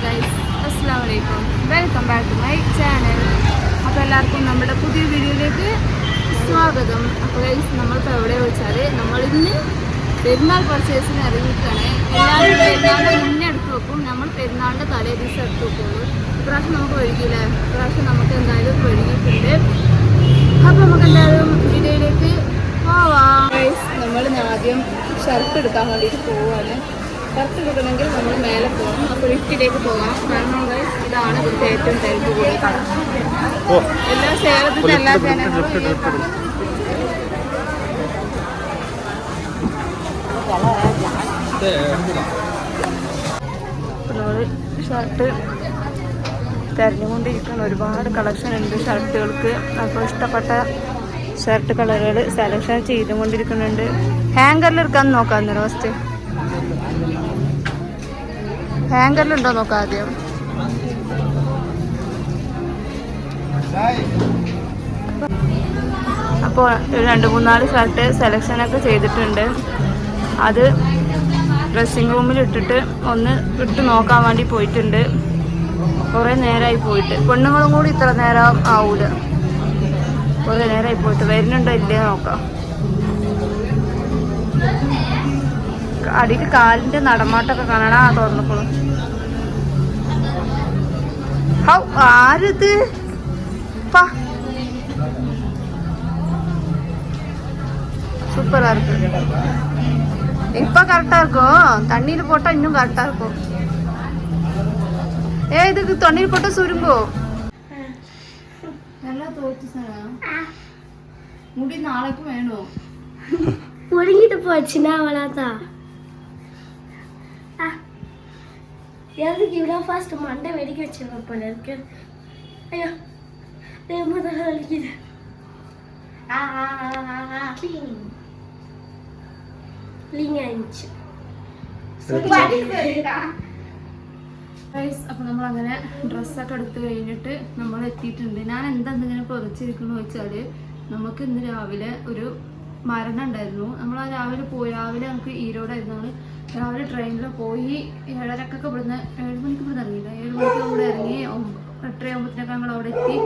Guys, അസ്സലാമു അലൈക്കും. Welcome back to my channel. അപ്പോൾ എല്ലാവർക്കും നമ്മുടെ പുതിയ വീഡിയോയിലേക്ക് സ്വാഗതം. അപ്പോൾ ഗൈസ്, നമ്മളിപ്പോൾ എവിടെ വെച്ചാൽ നമ്മളിന്ന് പെരുന്നാൾ പർച്ചേസിന് ഇറങ്ങിയിട്ടാണ്. എല്ലാവരും പെരുന്നാളിൻ്റെ മുന്നേ എടുത്ത് വെക്കും, നമ്മൾ പെരുന്നാളിൻ്റെ തലേ ദിവസം എടുത്ത് വെക്കുള്ളൂ. ഇപ്രാവശ്യം നമുക്ക് വഴുകിയില്ല, ഇപ്രാവശ്യം നമുക്ക് എന്തായാലും വഴുകിയിട്ടുണ്ട്. അപ്പോൾ നമുക്ക് എന്തായാലും വീഡിയോയിലേക്ക് പോവാം. ഗൈസ്, നമ്മൾ ആദ്യം ഷർട്ട് എടുക്കാൻ വേണ്ടിയിട്ട് പോവുകയാണ്. ഷർട്ട് എടുക്കണമെങ്കിൽ നമ്മൾ മേലെ പോകണം. അപ്പോൾ ലിഫ്റ്റിലേക്ക് പോകാം. കാരണം ഗൈസ്, ഇതാണ് ഇവിടുത്തെ ഏറ്റവും തിരക്ക് കൂടിയ കട. എല്ലാ സേലത്തിൻ്റെ എല്ലാ ജനങ്ങളും നമ്മൾ ഷർട്ട് തിരഞ്ഞുകൊണ്ടിരിക്കണം. ഒരുപാട് കളക്ഷൻ ഉണ്ട് ഷർട്ടുകൾക്ക്. അപ്പോൾ ഇഷ്ടപ്പെട്ട ഷർട്ട് കളറുകൾ സെലക്ഷൻ ചെയ്തുകൊണ്ടിരിക്കുന്നുണ്ട്. ഹാങ്കറിൽ എടുക്കാൻ നോക്കാം. ഫസ്റ്റ് ഹാങ്കറിലുണ്ടോ നോക്കാം ആദ്യം. അപ്പോൾ 2-3-4 ഷർട്ട് സെലക്ഷനൊക്കെ ചെയ്തിട്ടുണ്ട്. അത് ഡ്രസ്സിങ് റൂമിൽ ഇട്ടിട്ട് ഒന്ന് ഇട്ട് നോക്കാൻ വേണ്ടി പോയിട്ടുണ്ട്. കുറേ നേരമായി പോയിട്ട്. പെണ്ണുങ്ങളും കൂടി ഇത്ര നേരം ആവൂല. കുറേ നേരമായി പോയിട്ട് വരുന്നുണ്ടോ ഇല്ലേ നോക്കാം. അടിയിൽ കാലിൻ്റെ നടമാട്ടൊക്കെ കാണാനാ തുറന്നപ്പോഴും. ഹൗ ആരിത് சூப்பரா இருக்கு. இப்ப கரெக்டா இருக்கும். தண்ணியில போட்டா இன்னும் கரெக்டா இருக்கும். இதுக்கு தண்ணியில் போட்டா சுருங்கும். நல்லா தோச்சு சாரா. முடி நாளைக்கு வேணும். ஒருங்கிட்டு போச்சுன்னா அவ்வளோதான். எதுக்கு இவ்வளோ ஃபாஸ்ட் மண்டை வெடிக்க வச்சிருக்கோம் போல இருக்கு. ஐயோ முதல்ல வலிக்குது. അപ്പോൾ നമ്മളങ്ങനെ ഡ്രസ്സൊക്കെ എടുത്ത് കഴിഞ്ഞിട്ട് നമ്മൾ എത്തിയിട്ടുണ്ട്. ഞാൻ എന്തെന്തിങ്ങനെ പൊതിച്ചിരിക്കുന്നു വെച്ചാൽ, നമുക്ക് ഇന്ന് രാവിലെ ഒരു മരണം ഉണ്ടായിരുന്നു. നമ്മൾ ആ രാവിലെ നമുക്ക് ഈരോടായിരുന്നു. രാവിലെ ട്രെയിനിൽ പോയി 7:30 ഇവിടുന്ന് 7 മണിക്ക് ഇവിടുന്ന് ഇറങ്ങിയില്ല. 7 മണിക്ക് ഇവിടെ ഇറങ്ങി 8-9 ഞങ്ങൾ അവിടെ എത്തി.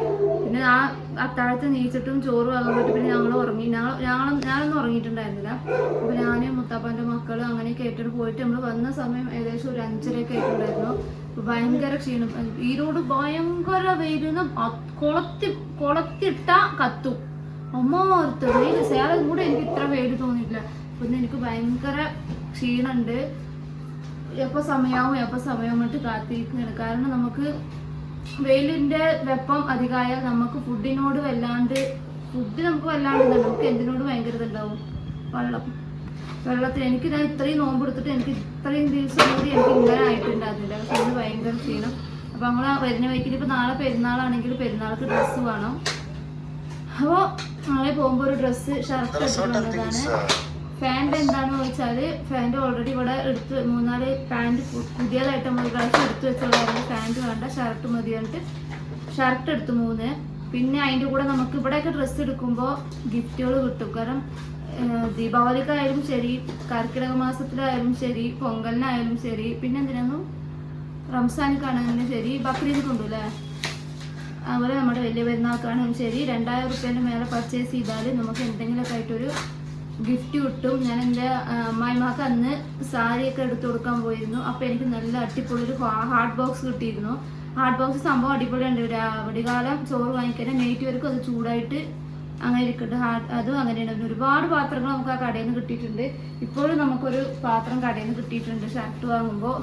പിന്നെ ആ അത്താഴത്ത് നീച്ചിട്ടും ചോറ് വാങ്ങാൻ പറ്റും. പിന്നെ ഞങ്ങൾ ഉറങ്ങി. ഞാനൊന്നും ഉറങ്ങിയിട്ടുണ്ടായിരുന്നില്ല. അപ്പോൾ ഞാനും മുത്താപ്പാൻ്റെ മക്കൾ അങ്ങനെയൊക്കെ ആയിട്ടാണ് പോയിട്ട് നമ്മൾ വന്ന സമയം ഏകദേശം ഒരു 5:30 ആയിട്ടുണ്ടായിരുന്നു. ഭയങ്കര ക്ഷീണം. ഈരോട് ഭയങ്കര വെയിലിന് കൊളത്തിട്ട കത്തും. അമ്മോർത്ത് വെയിൽ. സേലം കൂടെ എനിക്ക് ഇത്ര വെയിൽ തോന്നിയിട്ടില്ല. പിന്നെ എനിക്ക് ഭയങ്കര ക്ഷീണമുണ്ട്. എപ്പോൾ സമയമാവും എന്നിട്ട് കാത്തിരിക്കുകയാണ്. കാരണം നമുക്ക് വെയിലിൻ്റെ വെപ്പം അധികമായാൽ നമുക്ക് ഫുഡ് നമുക്ക് വല്ലാണ്ട് നമുക്ക് എന്തിനോട് ഭയങ്കര ഇതുണ്ടാവും. വെള്ളത്തിന് എനിക്ക് ഞാൻ ഇത്രയും നോമ്പ് എടുത്തിട്ട് എനിക്ക് ഇത്രയും ദിവസം കൂടി എനിക്ക് ഇങ്ങനെ ആയിട്ടുണ്ടായിരുന്നില്ല. പക്ഷെ അതിന് ഭയങ്കര ക്ഷീണം. അപ്പോൾ നമ്മൾ വരുന്ന വഴിക്കിൽ ഇപ്പോൾ നാളെ പെരുന്നാളാണെങ്കിൽ പെരുന്നാൾക്ക് ഡ്രസ്സ് വേണം. അപ്പോൾ നാളെ പോകുമ്പോൾ ഒരു ഷർട്ട് എടുത്തിട്ടുള്ളതാണ്. ഫാൻ്റെ എന്താണെന്ന് ചോദിച്ചാൽ, ഫാൻ്റെ ഓൾറെഡി ഇവിടെ 3-4 പാൻറ്റ് പുതിയതായിട്ട് നമ്മൾ പ്രാവശ്യം എടുത്ത് വെച്ചുള്ളതായിരുന്നു. പാൻറ്റ് വേണ്ട, ഷർട്ട് മതി പറഞ്ഞിട്ട് ഷർട്ട് എടുത്തു 3. പിന്നെ അതിൻ്റെ കൂടെ നമുക്ക് ഇവിടെയൊക്കെ ഡ്രസ്സ് എടുക്കുമ്പോൾ ഗിഫ്റ്റുകൾ കിട്ടും. കാരണം ദീപാവലിക്കായാലും ശരി, കർക്കിടക മാസത്തിലായാലും ശരി, പൊങ്കലിനായാലും ശരി, പിന്നെ എന്തിനായിരുന്നു റംസാനിക്കാണെങ്കിലും ശരി, ബക്രീദ് കൊണ്ടുല്ലേ, അതുപോലെ നമ്മുടെ വലിയ പെരുന്നാൾക്കാണെങ്കിലും ശരി 2000 രൂപേൻ്റെ മേലെ പർച്ചേസ് ചെയ്താൽ നമുക്ക് എന്തെങ്കിലുമൊക്കെ ആയിട്ടൊരു ഗിഫ്റ്റ് കിട്ടും. ഞാൻ എൻ്റെ അമ്മായിമാർക്ക് അന്ന് സാരിയൊക്കെ എടുത്തു കൊടുക്കാൻ പോയിരുന്നു. അപ്പോൾ എനിക്ക് നല്ല അടിപൊളി ഒരു ഹാർഡ് ബോക്സ് കിട്ടിയിരുന്നു. ഹാർഡ് ബോക്സ് സംഭവം അടിപൊളിയുണ്ട്. അവധികാലം ചോറ് വാങ്ങിക്കാൻ നൈറ്റ് വരെക്കും അത് ചൂടായിട്ട് അങ്ങനെ ഇരിക്കുന്നുണ്ട്. അതും അങ്ങനെയാണ്. ഒരുപാട് പാത്രങ്ങൾ നമുക്ക് ആ കടയിൽ നിന്ന് കിട്ടിയിട്ടുണ്ട്. ഇപ്പോഴും നമുക്കൊരു പാത്രം കടയിൽ നിന്ന് കിട്ടിയിട്ടുണ്ട് ഷർട്ട് വാങ്ങുമ്പോൾ.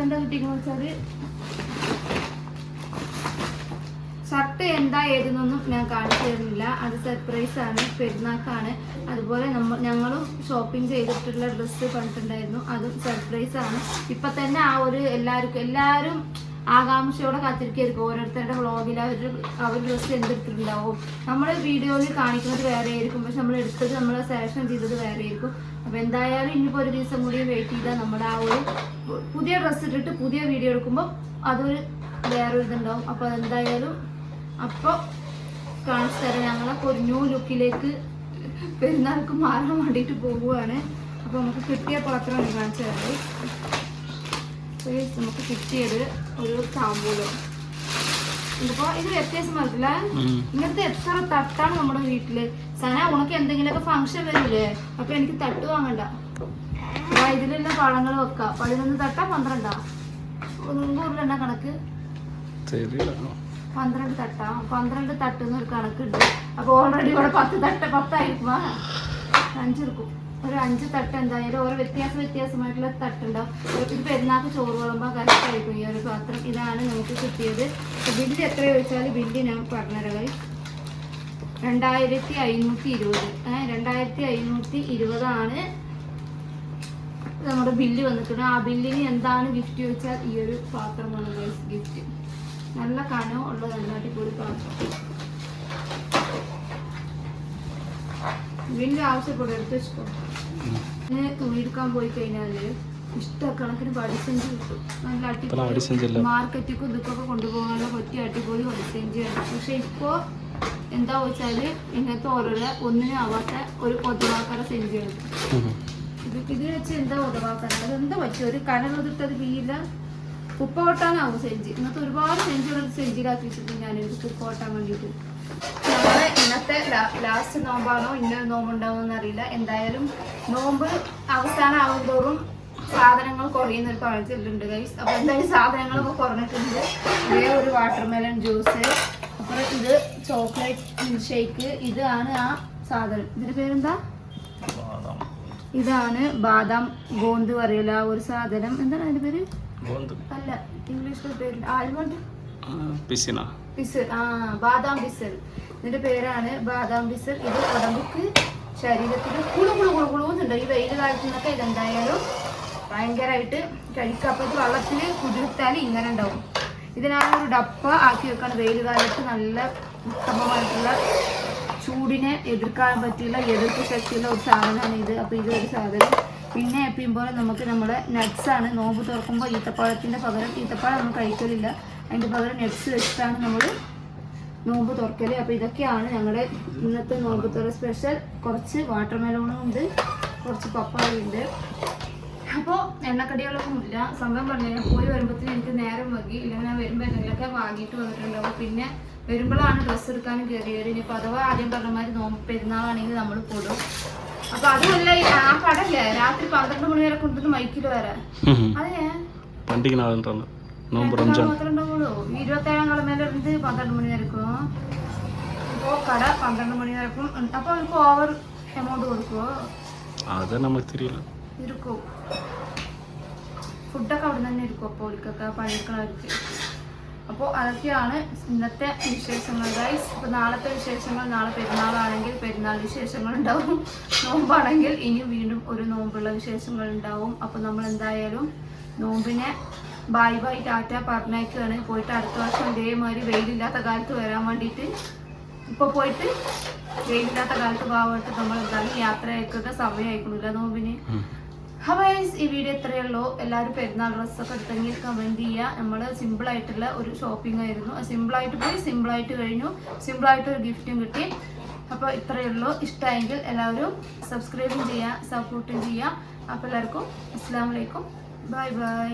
എന്താ കിട്ടിയെന്ന് വെച്ചാൽ, ഷർട്ട് എന്താ ഏതെന്നൊന്നും ഞാൻ കാണിച്ചു തരുന്നില്ല. അത് സർപ്രൈസാണ്, പെരുന്നാൾക്കാണ്. അതുപോലെ ഞങ്ങളും ഷോപ്പിംഗ് ചെയ്തിട്ടുള്ള ഡ്രസ്സ് കണ്ടിട്ടുണ്ടായിരുന്നു, അതും സർപ്രൈസാണ്. ഇപ്പം തന്നെ ആ ഒരു എല്ലാവരും ആകാംക്ഷയോടെ കാത്തിരിക്കുകയായിരിക്കും. ഓരോരുത്തരുടെ വ്ളോഗിൽ അവർ ഡ്രസ്സ് എന്തെടുത്തിട്ടുണ്ടാവും. നമ്മൾ വീഡിയോയിൽ കാണിക്കുന്നത് വേറെ ആയിരിക്കും, പക്ഷെ നമ്മൾ എടുത്തത് നമ്മൾ സെലക്ഷൻ ചെയ്തത് വേറെ ആയിരിക്കും. അപ്പോൾ എന്തായാലും ഇനിയിപ്പോൾ ഒരു ദിവസം കൂടി വെയിറ്റ് ചെയ്താൽ നമ്മുടെ ആ ഒരു പുതിയ ഡ്രസ്സ് ഇട്ടിട്ട് പുതിയ വീഡിയോ എടുക്കുമ്പോൾ അതൊരു വേറൊരു ഇതുണ്ടാവും. അപ്പോൾ അതെന്തായാലും അപ്പോൾ കാണിച്ചു തരാം. ഞങ്ങളപ്പോൾ ഒരു ന്യൂ ലുക്കിലേക്ക് പെരുന്നാൾക്ക് മാറാൻ വേണ്ടിയിട്ട് പോവുകയാണ്. അപ്പോൾ നമുക്ക് കിട്ടിയ പാത്രം കാണിച്ചു തരാം. നമുക്ക് കിട്ടിയത് ഒരു താമ്പൂലം. ഇതിപ്പോ ഇത് വ്യത്യാസം വരില്ല. ഇങ്ങനത്തെ എത്ര തട്ടാണ് നമ്മുടെ വീട്ടില്. സന ഉണക്ക് എന്തെങ്കിലുമൊക്കെ ഫംഗ്ഷൻ വരില്ലേ, അപ്പൊ എനിക്ക് തട്ട് വാങ്ങണ്ട. ഇതിലുള്ള പഴങ്ങൾ വെക്കാം. 11 തട്ടാ 12 100 കണക്ക് 12 തട്ടാ. 12 തട്ടുന്ന ഒരു കണക്കുണ്ട്. അപ്പൊ ഓൾറെഡി ഇവിടെ 10 തട്ട് 10 ആയിരിക്കും. 5 എടുക്കും. ഒരു 5 തട്ട് എന്തായാലും ഓരോ വ്യത്യാസമായിട്ടുള്ള തട്ടുണ്ടാവും. ഇത് പെരുന്നാൾക്ക് ചോറ് വിളമ്പാൻ കറക്റ്റ് ആയിരിക്കും ഈ ഒരു പാത്രം. ഇതാണ് നമുക്ക് കിട്ടിയത്. ബില്ല് എത്ര ചോദിച്ചാൽ ബില്ല് ഞാൻ പറഞ്ഞുതരാം. 2520. 2520 നമ്മുടെ ബില്ല് വന്നിട്ടുണ്ട്. ആ ബില്ലിന് എന്താണ് ഗിഫ്റ്റ് ചോദിച്ചാൽ ഈ ഒരു പാത്രമാണ് ഗിഫ്റ്റ്. നല്ല കനം ഉള്ള അടിപൊളി പാത്രം. ബില്ല് ആവശ്യപ്പെടും, എടുത്ത് വെച്ചോ. തുണി എടുക്കാൻ പോയി കഴിഞ്ഞാല് ഇഷ്ടക്കണക്കിന് വടിസഞ്ചി കിട്ടും. നല്ല അടിപൊളി മാർക്കറ്റിക്കും ഇതൊക്കെ കൊണ്ടുപോകാനുള്ള പറ്റിയ അടിപൊളി വടിസഞ്ചിയാണ്. പക്ഷെ ഇപ്പോ എന്താ വെച്ചാല് ഇങ്ങനത്തെ ഓരോരോ ഒന്നിനും ആവാത്ത ഒരു ഒതുവാക്കാര സെഞ്ചിയാണ്. ഇത് വെച്ച് എന്താ ഒതുവാക്കാൻ, അതെന്താ പറ്റും? ഒരു കനലൊതിട്ടത് വീല ഉപ്പ കൊട്ടാനാവും സെഞ്ചി. ഇന്നത്തെ ഒരുപാട് സെഞ്ചികൾ സെഞ്ചിയിലാക്കി വെച്ചിട്ടുണ്ട് ഞാൻ എനിക്ക് ഉപ്പ കൊട്ടാൻ വേണ്ടിയിട്ട്. നമ്മള് ഇന്നത്തെ ലാസ്റ്റ് നോമ്പാണോ ഇന്നൊരു നോമ്പുണ്ടാവുമെന്ന് അറിയില്ല. എന്തായാലും നോമ്പ് അവസാനം ആകുമ്പോഴും സാധനങ്ങൾ കുറയുന്ന ഒരു പഴഞ്ചൊല്ലുണ്ട് ഗൈസ്. അപ്പൊ എന്തായാലും സാധനങ്ങളൊക്കെ കുറഞ്ഞിട്ടുണ്ട്. ഇതേ ഒരു വാട്ടർമെലൺ ജ്യൂസ്, അப்புறம் ഇത് ചോക്ലേറ്റ് മിൽക്ക് ഷേക്ക്. ഇതാണ് ആ സാധനം. ഇതിന്റെ പേരെന്താ? ഇതാണ് ബാദാം ഗോന്ത് പറയല ഒരു സാധനം. എന്താണ് അതിന്റെ പേര്? അല്ല, ഇംഗ്ലീഷിലെ പേര് ആൽമണ്ട് പിസർ. ബാദാം പിസർ. ഇതിന്റെ പേരാണ് ബാദാം പിസർ. ഇത് ഉടമ്പുക്ക് ശരീരത്തിന് കുളുകുളുകുളുകുളുന്നുണ്ട്. ഈ വെയിൽ കാലത്ത് നിന്നൊക്കെ ഇതെന്തായാലും ഭയങ്കരമായിട്ട് കഴിക്കുക. അപ്പോൾ ഇത് വെള്ളത്തിൽ കുതിർത്താൽ ഇങ്ങനെ ഉണ്ടാവും. ഇതിനാണ് ഒരു ഡപ്പ ആക്കി വെക്കാൻ. വെയിൽ കാലത്ത് നല്ല ഉത്തമമായിട്ടുള്ള ചൂടിനെ എതിർക്കാൻ പറ്റിയുള്ള എതിർപ്പ് ശക്തിയുള്ള ഒരു സാധനമാണ് ഇത്. അപ്പോൾ ഇതൊരു സാധനം. പിന്നെ എപ്പോഴും പോലെ നമുക്ക് നമ്മുടെ നട്ട്സാണ്. നോമ്പ് തുറക്കുമ്പോൾ ഈത്തപ്പഴത്തിൻ്റെ പകരം, ഈത്തപ്പഴം നമ്മൾ കഴിക്കലില്ല, അതിൻ്റെ പകരം നട്ട്സ് വെച്ചിട്ടാണ് നമ്മൾ നോമ്പ് തുറക്കൽ. അപ്പോൾ ഇതൊക്കെയാണ് ഞങ്ങളുടെ ഇന്നത്തെ നോമ്പ് തുറ സ്പെഷ്യൽ. കുറച്ച് വാട്ടർമെലോണും ഉണ്ട്, കുറച്ച് പപ്പായ ഉണ്ട്. അപ്പോൾ എണ്ണക്കടികളൊന്നും ഇല്ല. സംഭവം പറഞ്ഞാൽ ഞാൻ പോയി വരുമ്പോഴത്തേന് എനിക്ക് നേരം വൈകി. ഇല്ലെങ്കിൽ ഞാൻ വരുമ്പോൾ എന്തെങ്കിലുമൊക്കെ വാങ്ങിയിട്ട് വന്നിട്ടുണ്ടാവും. പിന്നെ വരുമ്പോഴാണ് ഡ്രസ്സ് എടുക്കാനും കയറിയത്. ഇനിയിപ്പോൾ അഥവാ ആദ്യം പറഞ്ഞമാതിരി നോമ്പ് പെരുന്നാളാണെങ്കിൽ നമ്മൾ കൂടും. അപ്പൊ അതുമല്ല, ആ കടല്ലേ രാത്രി 12 മണി വരെ കൊണ്ടുവന്ന് മൈക്കിൽ വരാൻ. അതെ, മാത്രം ഉണ്ടാവുള്ളൂ. 27-ാം കളമേലിருந்து 12 മണി വരക്കും. അപ്പോൾ കട 12 മണി വരക്കും. അപ്പൊ അവർക്ക് ഓവർ എമൗണ്ട് കൊടുക്കുമോ? ഇരിക്കും. ഫുഡൊക്കെ അവിടെ തന്നെ ഇരിക്കും. അപ്പോൾ ഒരിക്കൊക്കെ പണിക്കളവർക്ക്. അപ്പോൾ അതൊക്കെയാണ് ഇന്നത്തെ വിശേഷങ്ങൾ ഗൈസ്. ഇപ്പോൾ നാളത്തെ വിശേഷങ്ങൾ, നാളെ പെരുന്നാളാണെങ്കിൽ പെരുന്നാൾ വിശേഷങ്ങൾ ഉണ്ടാവും. നോമ്പാണെങ്കിൽ ഇനി വീണ്ടും ഒരു നോമ്പുള്ള വിശേഷങ്ങൾ ഉണ്ടാവും. അപ്പോൾ നമ്മൾ എന്തായാലും നോമ്പിനെ ബൈ ബൈ ടാറ്റ പറഞ്ഞേക്കാണ്. പോയിട്ട് അടുത്ത വർഷം ഇതേമാതിരി വെയിലില്ലാത്ത കാലത്ത് വരാൻ വേണ്ടിയിട്ട്. ഇപ്പോൾ പോയിട്ട് വെയിലില്ലാത്ത കാലത്ത് പോകാനായിട്ട് നമ്മൾ എന്തായാലും യാത്ര അയക്കേണ്ട സമയം അയക്കണില്ല നോമ്പിന്. അപ്പോൾ ഈ വീഡിയോ ഇത്രയേ ഉള്ളൂ. എല്ലാവരും പെരുന്നാൾ ഡ്രസ്സൊക്കെ എടുത്തെങ്കിൽ കമൻറ്റ് ചെയ്യുക. നമ്മൾ സിമ്പിളായിട്ടുള്ള ഒരു ഷോപ്പിംഗ് ആയിരുന്നു. സിമ്പിളായിട്ട് പോയി, സിമ്പിളായിട്ട് കഴിഞ്ഞു, സിമ്പിളായിട്ടൊരു ഗിഫ്റ്റും കിട്ടി. അപ്പോൾ ഇത്രയേ ഉള്ളൂ. ഇഷ്ടമായെങ്കിൽ എല്ലാവരും സബ്സ്ക്രൈബും ചെയ്യുക, സപ്പോർട്ടും ചെയ്യുക. അപ്പോൾ എല്ലാവർക്കും അസ്സലാമു അലൈക്കും, ബൈ ബൈ.